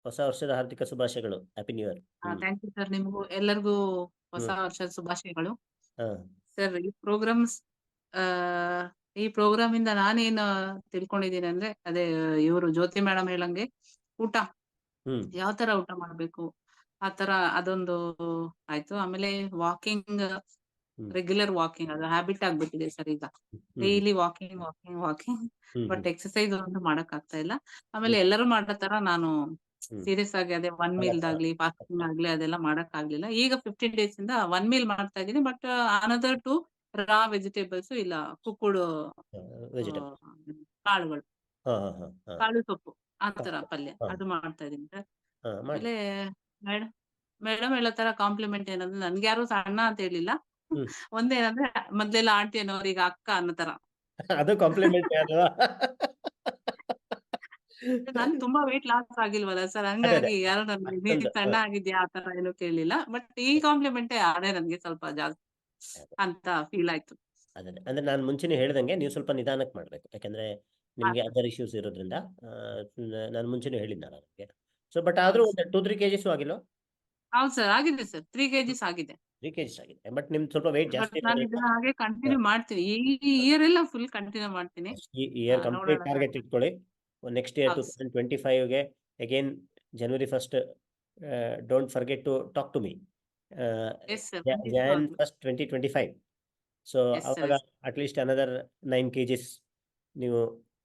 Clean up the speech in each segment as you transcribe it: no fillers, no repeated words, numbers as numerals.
ಹೊಸ ವರ್ಷದ ಹಾರ್ದಿಕ ಶುಭಾಶಯಗಳು. Happy new year. Thank you sir. ನಿಮಗೂ ಎಲ್ಲರಿಗೂ ಹೊಸ ಹ್ಮ್ ವರ್ಷದ ಶುಭಾಶಯಗಳು. ಹಾ ಸರ್, ಈ ಪ್ರೋಗ್ರಾಮ್ ಇಂದ ನಾನೇನು ತಿಳ್ಕೊಂಡಿದ್ದೀನಿ ಅಂದ್ರೆ, ಅದೇ ಇವರು ಜ್ಯೋತಿ ಮೇಡಮ್ ಹೇಳಂಗೆ ಊಟ ಹ್ಮ್ ಯಾವ ತರ ಊಟ ಮಾಡ್ಬೇಕು ಆ ತರ ಅದೊಂದು ಆಯ್ತು. ಆಮೇಲೆ ವಾಕಿಂಗ್, ಹ್ಮ್ ರೆಗ್ಯುಲರ್ ವಾಕಿಂಗ್ ಅದು ಹ್ಯಾಬಿಟ್ ಆಗ್ಬಿಟ್ಟಿದೆ ಸರ್ ಈಗ. Hmm daily walking walking walking, hmm but hmm exercise ಒಂದು ಮಾಡಕ್ ಆಗ್ತಾ ಇಲ್ಲ. ಆಮೇಲೆ ಹ್ಮ್ ಎಲ್ಲರೂ ಮಾಡೋ ತರ ನಾನು ಹ್ಮ್ ಸೀರಿಯಸ್ ಆಗಿ ಅದೇ ಒನ್ ಮೀಲ್ ಆಗ್ಲಿ ಫಾಸ್ಟಿಂಗ್ ಆಗ್ಲಿ ಅದೆಲ್ಲ ಮಾಡಕ್ ಆಗ್ಲಿಲ್ಲ. ಈಗ 15 ಡೇಸ್ ಇಂದ ಒನ್ ಮೀಲ್ ಮಾಡ್ತಾ ಇದ್ದೀನಿ. But another two raw vegetables ಇಲ್ಲ ಕುಕ್ಕುಡು ವೆಜಿಟೇಬಲ್. ಕಾಳುಗಳು, ಹಾ ಹಾ ಹಾ ಹಾ ಕಾಳು ಸೊಪ್ಪು ಆ ತರ ಹಾ ಪಲ್ಯ ಹಾ ಅದು ಮಾಡ್ತಾ ಇದೀನಿ ಸರ್. ಹಾ ಮಾಡಿ. ಆಮೇಲೆ ಮೇಡಮ್ ಮೇಡಮ್ ಹೇಳೋ ತರ ಕಾಂಪ್ಲಿಮೆಂಟ್ ಏನಂದ್ರೆ, ನನ್ಗೆ ಯಾರು ಸಣ್ಣ ಅಂತ ಹೇಳಿಲ್ಲ. ಹ್ಮ್ ಒಂದೇನಂದ್ರೆ ಮೊದ್ಲೆಲ್ಲ ಆಂಟಿ ಅನ್ನೋರು, ಈಗ ಅಕ್ಕ ಅನ್ನೋ ತರ. ಅದು ಕಾಂಪ್ಲಿಮೆಂಟ್ ಅಲ್ವಾ? ನಾನು ತುಂಬಾ ವೇಟ್ ಲಾಸ್ ಆಗಿಲ್ವಲ್ಲ ಸರ್, ಅದೇ ಅದೇ ಹಂಗಾಗಿ ಯಾರು ನನ್ಗೆ ನೀನ್ ಅಷ್ಟೊಂದು ಸಣ್ಣ ಆಗಿದ್ಯಾ ಆ ತರ ಏನು ಕೇಳಿಲ್ಲ. ಬಟ್ ಈ ಕಾಂಪ್ಲಿಮೆಂಟೇ ಅದೇ ನನ್ಗೆ ಸ್ವಲ್ಪ ಜಾಸ್ತಿ ಅಂತ ಫೀಲ್ ಆಯ್ತು. ಅದೇ ಅಂದ್ರೆ ನಾನು ಮುಂಚೆನೇ ಹೇಳ್ದಂಗೆ ನೀವು ಸ್ವಲ್ಪ ನಿಧಾನಕ್ಕೆ ಮಾಡಬೇಕು. ಯಾಕಂದ್ರೆ ಹಾ ನಿಮಗೆ ಸರ್, ಅದರ್ ಇಶ್ಯೂಸ್ ಇರೋದ್ರಿಂದ ನಾನು ಮುಂಚೆನೇ ಹೇಳಿದ್ನಲ್ಲ ನನಗೆ. ಸೊ ಬಟ್ ಆದ್ರೂ ಹೌದು ಒಂದು ಸರ್. 2-3 kgs ಆಗಿಲ್ಲ. ಹೌದು ಸರ್, ಆಗಿದೆ ಸರ್. 3 kgs ಆಗಿದೆ. 3 kgs ಆಗಿದೆ, ಬಟ್ ನಿಮ್ದು ಸ್ವಲ್ಪ ವೆಯ್ಟ್ ಬಟ್ ಜಾಸ್ತಿ ನಾನು ಇರೋದ್ರಿಂದ ಇದನ್ನ ಹಾಗೆ ಕಂಟಿನ್ಯೂ ಮಾಡ್ತೀನಿ. ಈ ಇಯರ್ ಎಲ್ಲ ಫುಲ್ ಕಂಟಿನ್ಯೂ ಮಾಡ್ತೀನಿ. ಈ ಇಯರ್ ಕಂಪ್ಲೀಟ್ ನೋಡೋಣ ಸರ್. ಟಾರ್ಗೆಟ್ ಇಟ್ಕೊಳ್ಳಿ. ನೆಕ್ಸ್ಟ್ ಇಯರ್ ಹೌದು ಸರ್. 2025ಗೆ again January 1st, don't forget to talk to me. Yes sir, Jan ಖಂಡಿತವಾಗ್ಲು. 1st 2025. ಸೊ ಎಸ್ ಸರ್, ಅವಾಗ ಎಸ್ ಅಟ್ಲೀಸ್ಟ್ ಅನದರ್ 9 kgs ನೀವು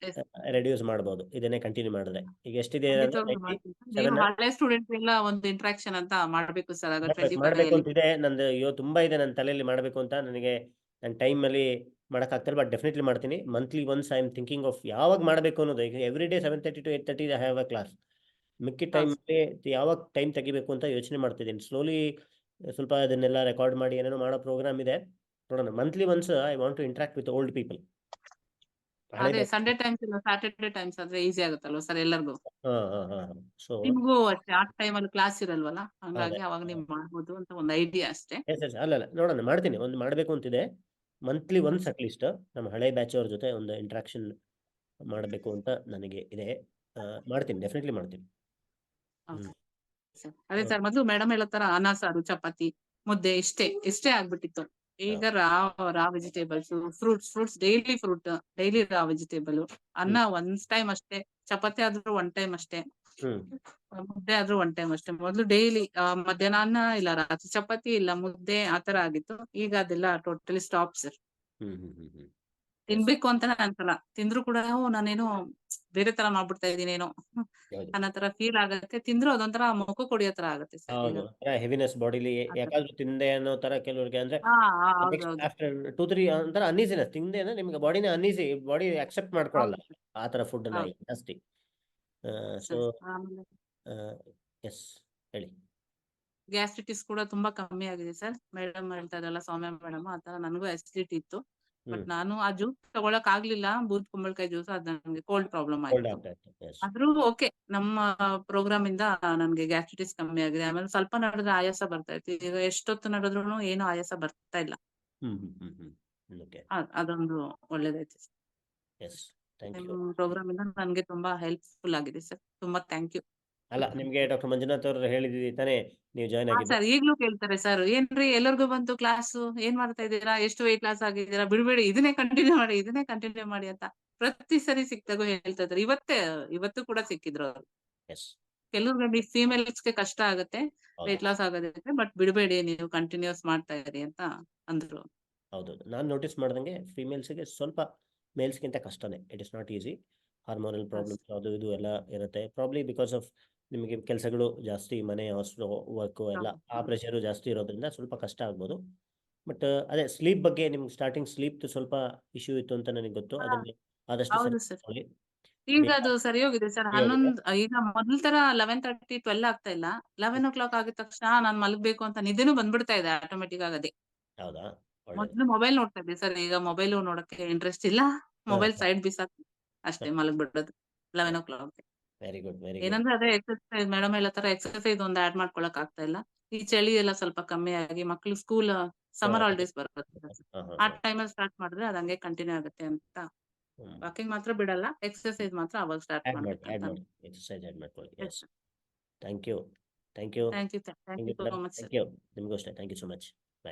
ಎಸ್ ರೆಡ್ಯೂಸ್ ಮಾಡ್ಬೋದು ಇದನ್ನೇ ಕಂಟಿನ್ಯೂ ಮಾಡಿದ್ರೆ. ಈಗ ಎಷ್ಟಿದೆ ಅಂದ್ರೆ ಖಂಡಿತವಾಗ್ಲು ಮಾಡ್ತೀನಿ ಸರ್. ನೀವು 97 ಹಳೆ ಸ್ಟೂಡೆಂಟ್ ಎಲ್ಲ ಒಂದು ಇಂಟ್ರಾಕ್ಷನ್ ಅಂತ ಮಾಡ್ಬೇಕು ಸರ್. ಆಗ ಮಾಡ್ಬೇಕು 25 ಮಾಡ್ಬೇಕು ಅಲ್ಲಿ ಅಂತಿದೆ. ನಂದು ತುಂಬಾ ಇದೆ ನನ್ನ ತಲೆಯಲ್ಲಿ ಮಾಡಬೇಕು ಅಂತ. ನನಗೆ ನನ್ನ ಟೈಮಲ್ಲಿ ಮಾಡೋಕ್ಕಾಗ್ತಿಲ್ಲ, ಬಟ್ ಡೆಫಿನೆಟ್ಲಿ ಮಾಡ್ತೀನಿ. Monthly once I am thinking of ಯಾವಾಗ ಮಾಡಬೇಕು ಅನ್ನೋದು. ಈಗ every day 7:30 to 8:30 I have a class. ಮಿಕ್ಕಿ ಹೌದು ಟೈಮಲ್ಲಿ ಯಾವಾಗ ಟೈಮ್ ತೆಗಿಬೇಕು ಅಂತ ಯೋಚನೆ ಮಾಡ್ತಿದ್ದೀನಿ. ಸ್ಲೋಲಿ ಸ್ವಲ್ಪ ಅದನ್ನೆಲ್ಲ ರೆಕಾರ್ಡ್ ಮಾಡಿ ಏನೇನೋ ಮಾಡೋ ಪ್ರೋಗ್ರಾಮ್ ಇದೆ. ನೋಡೋಣ. Monthly once I want to interact with old people. ಹಳೆ ಅದೇ ಸಂಡೇ ಟೈಮ್ಸ್ ಇಲ್ಲ ಸ್ಯಾಟರ್ಡೆ ಟೈಮ್ಸ್ ಆದ್ರೆ ಈಸಿ ಆಗುತ್ತಲ್ವಾ ಸರ್ ಎಲ್ಲರಿಗೂ. ಹಾ ಹಾ ಹಾ ಸೊ ನಿಮ್ಗೂ ಅಷ್ಟೇ ಆ ಟೈಮಲ್ಲಿ ಕ್ಲಾಸ್ ಇರಲ್ವಲ್ಲ, ಅದೇ ಹಂಗಾಗಿ ಅವಾಗ ನೀವು ಮಾಡ್ಬೋದು ಅಂತ ಒಂದು ಐಡಿಯಾ ಅಷ್ಟೇ. ಎಸ್ ಎಸ್ ಅಲ್ಲ ಅಲ್ಲ ನೋಡೋಣ, ಮಾಡ್ತೀನಿ. ಒಂದು ಮಾಡಬೇಕು ಅಂತಿದೆ. ಮಂತ್ಲಿ ಒನ್ಸ್ ಅಟ್ಲೀಸ್ಟ್ ನಮ್ಮ ಹಳೆ ಬ್ಯಾಚ್ ಅವ್ರ ಜೊತೆ ಒಂದು ಇಂಟ್ರಾಕ್ಷನ್ ಮಾಡಬೇಕು ಅಂತ ನನಗೆ ಇದೆ. ಮಾಡ್ತೀನಿ, ಡೆಫಿನೆಟ್ಲಿ ಮಾಡ್ತೀನಿ. ಹ್ಮ್ ಸರ್ ಅದೇ ಸರ್, ಮೊದ್ಲು ಮೇಡಮ್ ಹೇಳೋ ತರ ಅನ್ನ ಸಾರು ಚಪಾತಿ ಮುದ್ದೆ ಇಷ್ಟೇ ಆಗ್ಬಿಟ್ಟಿತ್ತು. ಈಗ ರಾ ವೆಜಿಟೇಬಲ್ಸ್, ಫ್ರೂಟ್ಸ್ ಡೈಲಿ ರಾ ವೆಜಿಟೇಬಲ್, ಅನ್ನ ಹ್ಮ್ ಒನ್ ಟೈಮ್ ಅಷ್ಟೇ, ಚಪಾತಿ ಆದ್ರೂ ಒನ್ ಟೈಮ್ ಅಷ್ಟೇ, ಹ್ಮ್ ಮುದ್ದೆ ಆದ್ರೂ ಒನ್ ಟೈಮ್ ಅಷ್ಟೇ. ಮೊದ್ಲು ಡೈಲಿ ಮಧ್ಯಾಹ್ನ ಅನ್ನ ಇಲ್ಲ ರಾತ್ರಿ ಚಪಾತಿ ಇಲ್ಲ ಮುದ್ದೆ ಆತರ ಆಗಿತ್ತು. ಈಗ ಅದೆಲ್ಲ ಟೋಟಲಿ ಸ್ಟಾಪ್ ಸರ್. ಹ್ಮ್ ಹ್ಮ್ ಹ್ಮ್ ಹ್ಮ್ ಎಸ್. ತಿನ್ಬೇಕು ಅಂತಾನೆ ಅನ್ಸಲ್ಲ. ತಿಂದ್ರು ಕೂಡ ನಾನೇನೋ ಬೇರೆ ತರ ಮಾಡ್ಬಿಡ್ತಾ ಇದೀನೇನೋ ಹೌದು ಅನ್ನೋ ತರ ಫೀಲ್ ಆಗತ್ತೆ. ತಿಂದ್ರು ಅದೊಂಥರ ಮುಖ ಕೊಡಿಯೋ ತರ ಆಗತ್ತೆ ಸರ್ ಈಗ. ಹೌದು, ಹೆವಿನೆಸ್ ಬಾಡಿಲಿ ಆತರ. ಯಾಕಾದ್ರೂ ತಿಂದೆ ಅನ್ನೋ ತರ ಕೆಲವ್ರಿಗೆ. ಅಂದ್ರೆ ಹಾ ನೆಕ್ಸ್ಟ್ ಹೌದೌದು. ಆಫ್ಟರ್ 2-3 ಒಂಥರ ಅನ್ಈಸಿನೆಸ್. ತಿಂದೆ ಅಂದ್ರೆ ನಿಮ್ಗೆ ಬಾಡಿನ ಅನ್ಈಸಿ, ಬಾಡಿ ಅಕ್ಸೆಪ್ಟ್ ಮಾಡ್ಕೊಳಲ್ಲ ಹೌದು ಸರ್. ಆ ತರ ಫುಡ್ ನ ಹೌದು ಜಾಸ್ತಿ. So sir. ಆಮೇಲೆ ಎಸ್, ಹೇಳಿ. ಗ್ಯಾಸ್ಟ್ರಿಟಿಸ್ ಕೂಡ ತುಂಬಾ ಕಮ್ಮಿ ಆಗಿದೆ ಸರ್. ಮೇಡಮ್ ಹೇಳ್ತಾ ಇದ್ರಲ್ಲ ಸೌಮ್ಯ ಮೇಡಮ್, ಆ ತರ ನನಗೂ ಅಸಿಡಿಟಿ ಇತ್ತು. ಬಟ್ ಹ್ಮ್ ನಾನು ಆ ಜ್ಯೂಸ್ ತಗೊಳಕ್ ಆಗ್ಲಿಲ್ಲ, ಬೂದ್ ಕುಂಬಳಕಾಯಿ ಜ್ಯೂಸ್. ಅದ್ ನನ್ಗೆ ಕೋಲ್ಡ್ ಪ್ರಾಬ್ಲಮ್ ಕೋಲ್ಡ್ ಆಯ್ತು. ಆಗ್ತಾ ಇತ್ತು. ಎಸ್. ಆದ್ರೂ ಓಕೆ, ನಮ್ಮ ಪ್ರೋಗ್ರಾಮ್ ಇಂದ ನನ್ಗೆ ಗ್ಯಾಸ್ಟ್ರಿಟಿಸ್ ಕಮ್ಮಿ ಆಗಿದೆ. ಆಮೇಲೆ ಸ್ವಲ್ಪ ನಡೆದ್ರೆ ಆಯಾಸ ಬರ್ತಾ ಇತ್ತು. ಈಗ ಎಷ್ಟೊತ್ತು ನಡೆದ್ರು ಏನು ಆಯಾಸ ಬರ್ತಾ ಇಲ್ಲ. Hmm hmm hmm hmm okay. ಅದೊಂದು ಒಳ್ಳೇದೈತೆ ಸರ್. Yes, thank you. ನಿಮ್ ಪ್ರೋಗ್ರಾಮ್ ಇಂದ ನನ್ಗೆ ತುಂಬಾ ಹೆಲ್ಪ್ಫುಲ್ ಆಗಿದೆ ಸರ್. ತುಂಬಾ ಥ್ಯಾಂಕ್ ಯು. ಅಲ್ಲ, ನಿಮ್ಗೆ ಡಾಕ್ಟರ್ ಮಂಜುನಾಥ್ ಅವರು ಹೇಳಿದ್ರಿ ತಾನೇ ನೀವು ಜಾಯ್ನ್ ಹಾ ಆಗಿದ್ದು? ಸರ್, ಈಗ್ಲೂ ಕೇಳ್ತಾರೆ ಸರ್, ಏನ್ರಿ ಎಲ್ಲರಿಗೂ ಬಂತು ಕ್ಲಾಸು, ಏನ್ ಮಾಡ್ತಾ ಇದ್ದೀರಾ, ಎಷ್ಟು ವೆಯ್ಟ್ ಲಾಸ್ ಆಗಿದ್ದೀರಾ, ಬಿಡ್ಬೇಡಿ, ಇದನ್ನೇ ಕಂಟಿನ್ಯೂ ಮಾಡಿ ಅಂತ ಪ್ರತಿ ಸರಿ ಸಿಕ್ತಾಗೂ ಹೇಳ್ತಾ ಇದ್ದಾರೆ. ಇವತ್ತು ಕೂಡ ಸಿಕ್ಕಿದ್ರು ಅವ್ರು. ಎಸ್. ಕೆಲವ್ರಿಗೆ ಫೀಮೇಲ್ಸ್ಗೆ ಕಷ್ಟ ಆಗುತ್ತೆ ಹೌದು ವೆಯ್ಟ್ ಲಾಸ್ ಆಗೋದಕ್ಕೆ, ಬಟ್ ಬಿಡಬೇಡಿ ನೀವು ಕಂಟಿನ್ಯೂಸ್ ಮಾಡ್ತಾ ಇರಿ ಅಂತ ಅಂದ್ರು. ಹೌದೌದು, ನಾನು ನೋಟಿಸ್ ಮಾಡ್ದಂಗೆ ಫಿಮೇಲ್ಸ್ಗೆ ಸ್ವಲ್ಪ ಮೇಲ್ಸ್ಗಿಂತ ಕಷ್ಟನೇ. It is not easy. Hormonal problems ಅದು ಇದು ಎಲ್ಲ ಇರುತ್ತೆ. ಪ್ರಾಬ್ಲಿ ಬಿಕಾಸ್ ಆಫ್ ನಿಮಗೆ ಕೆಲಸಗಳು ಜಾಸ್ತಿ, ಮನೆ ಹಾಸ್ಟೆಲ್ ವರ್ಕು ಎಲ್ಲ, ಆ ಪ್ರೆಷರು ಜಾಸ್ತಿ ಇರೋದ್ರಿಂದ ಸ್ವಲ್ಪ ಕಷ್ಟ ಆಗ್ಬೋದು. ಬಟ್ ಅದೇ ಸ್ಲೀಪ್ ಬಗ್ಗೆ ನಿಮ್ಗೆ ಸ್ಟಾರ್ಟಿಂಗ್ ಸ್ಲೀಪ್ ಸ್ವಲ್ಪ ಇಶ್ಯೂ ಇತ್ತು ಅಂತ ನನಗೆ ಗೊತ್ತು. ಅದನ್ನು ಆದಷ್ಟು ಸರಿ ಹೌದು ಸರ್. ಮಾಡ್ಕೊಳ್ಳಿ. ಈಗ ಬೇಗ ಅದು ಸರಿ ಹೋಗಿದೆ ಸರ್. ಸರಿ ಹೋಗಿದೆ. ಈಗ ಮೊದಲ ತರ 11:30 12 ಆಗ್ತಾ ಇಲ್ಲ. 11 o'clock ಆಗಿದ ತಕ್ಷಣ ನಾನ್ ಮಲಗ್ಬೇಕು ಅಂತ ನಿದ್ದೆನೂ ಬಂದ್ಬಿಡ್ತಾ ಇದೆ ಆಟೋಮೆಟಿಕ್ ಆಗಿ ಅದೇ. ಹೌದಾ, ಒಳ್ಳೇದು. ಮೊದ್ಲು ಮೊಬೈಲ್ ನೋಡ್ತಾ ಇದ್ದೆ ಸರ್, ಈಗ ಮೊಬೈಲ್ ನೋಡಕ್ಕೆ ಇಂಟ್ರೆಸ್ಟ್ ಇಲ್ಲ. ಮೊಬೈಲ್ ಸೈಡ್ ಬಿಸಾಕಿ ಅಷ್ಟೇ ಮಲಗ್ಬಿಡೋದು 11 o'clock. Very good, very good. ಏನಂದ್ರೆ ಅದೇ ಎಕ್ಸರ್ಸೈಸ್, ಮೇಡಮ್ ಹೇಳೋ ತರ ಎಕ್ಸರ್ಸೈಸ್ ಒಂದು ಆಡ್ ಮಾಡ್ಕೊಳಕ್ ಆಗ್ತಾ ಇಲ್ಲ. ಈ ಚಳಿ ಎಲ್ಲ ಸ್ವಲ್ಪ ಕಮ್ಮಿ ಆಗಿ ಮಕ್ಳು ಸ್ಕೂಲ್ ಸಮ್ಮರ್ ಹಾಲಿಡೇಸ್ ಬರುತ್ತೆ. ಆ ಟೈಮಲ್ಲಿ ಸ್ಟಾರ್ಟ್ ಮಾಡಿದ್ರೆ ಅದು ಹಂಗೆ ಕಂಟಿನ್ಯೂ ಆಗುತ್ತೆ ಅಂತ. ವಾಕಿಂಗ್ ಮಾತ್ರ ಬಿಡಲ್ಲ, ಎಕ್ಸರ್ಸೈಸ್ ಮಾತ್ರ ಅವಾಗ ಸ್ಟಾರ್ಟ್ ಆಡ್ ಮಾಡಿ ಮಾಡ್ಬೇಕಂತ. ಎಕ್ಸರ್ಸೈಸ್ ಆಡ್ ಮಾಡ್ಕೊಳ್ಳಿ. Yes. Thank you thank you thank you thank you so madam much sir. Thank you ನಿಮಗೂ ಅಷ್ಟೇ ಥ್ಯಾಂಕ್ ಯು ಸೊ ಮಚ್